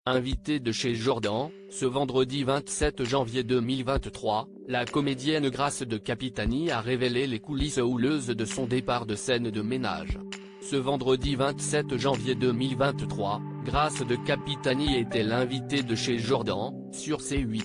Invitée de chez Jordan, ce vendredi 27 janvier 2023, la comédienne Grace de Capitani a révélé les coulisses houleuses de son départ de scène de ménage. Ce vendredi 27 janvier 2023, Grace de Capitani était l'invitée de chez Jordan, sur C8.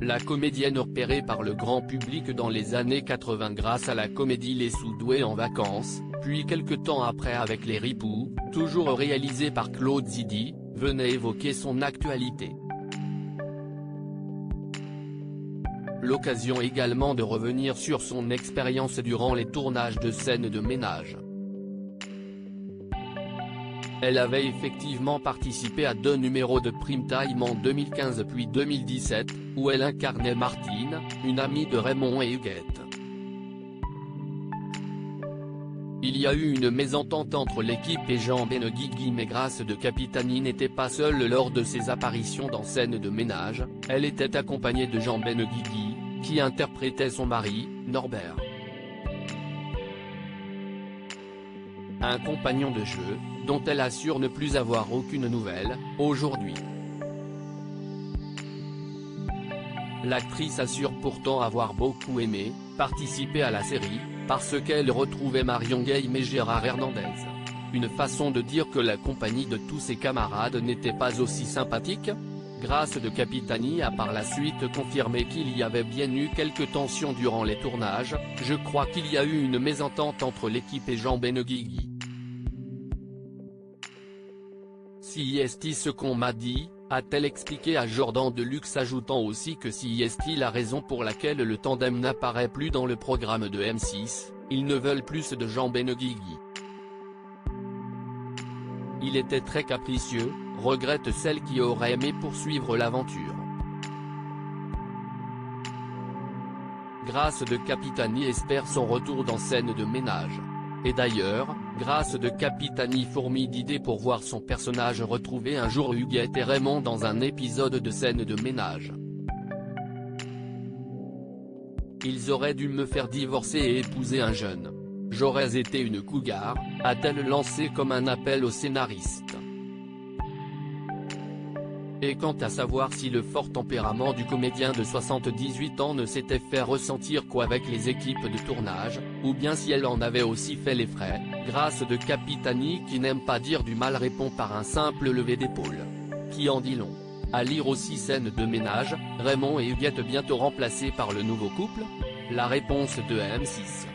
La comédienne repérée par le grand public dans les années 80 grâce à la comédie Les Sous-doués en vacances, puis quelque temps après avec Les Ripoux, toujours réalisé par Claude Zidi, venait évoquer son actualité. L'occasion également de revenir sur son expérience durant les tournages de scènes de ménage. Elle avait effectivement participé à 2 numéros de Prime Time en 2015 puis 2017, où elle incarnait Martine, une amie de Raymond et Huguette. Il y a eu une mésentente entre l'équipe et Jean Benguigui, mais Grace de Capitani n'était pas seule lors de ses apparitions dans scènes de ménage, elle était accompagnée de Jean Benguigui, qui interprétait son mari, Norbert. Un compagnon de jeu, dont elle assure ne plus avoir aucune nouvelle, aujourd'hui. L'actrice assure pourtant avoir beaucoup aimé participer à la série, parce qu'elle retrouvait Marion Guilhem et Gérard Hernandez. Une façon de dire que la compagnie de tous ses camarades n'était pas aussi sympathique. Grace de Capitani a par la suite confirmé qu'il y avait bien eu quelques tensions durant les tournages. Je crois qu'il y a eu une mésentente entre l'équipe et Jean Benguigui. Si est-il ce qu'on m'a dit, a-t-elle expliqué à Jordan Deluxe, ajoutant aussi que si est-il la raison pour laquelle le tandem n'apparaît plus dans le programme de M6, ils ne veulent plus de Jean Benguigui. Il était très capricieux, regrette celle qui aurait aimé poursuivre l'aventure. Grace de Capitani espère son retour dans scène de ménage. Et d'ailleurs, Grace de Capitani fourmille d'idées pour voir son personnage retrouver un jour Huguette et Raymond dans un épisode de scène de ménage. Ils auraient dû me faire divorcer et épouser un jeune. J'aurais été une cougar, a-t-elle lancé comme un appel aux scénaristes. Et quant à savoir si le fort tempérament du comédien de 78 ans ne s'était fait ressentir qu'avec les équipes de tournage, ou bien si elle en avait aussi fait les frais, Grace de Capitani, qui n'aime pas dire du mal, répond par un simple lever d'épaule. Qui en dit long. À lire aussi scène de ménage, Raymond et Huguette bientôt remplacés par le nouveau couple ? La réponse de M6.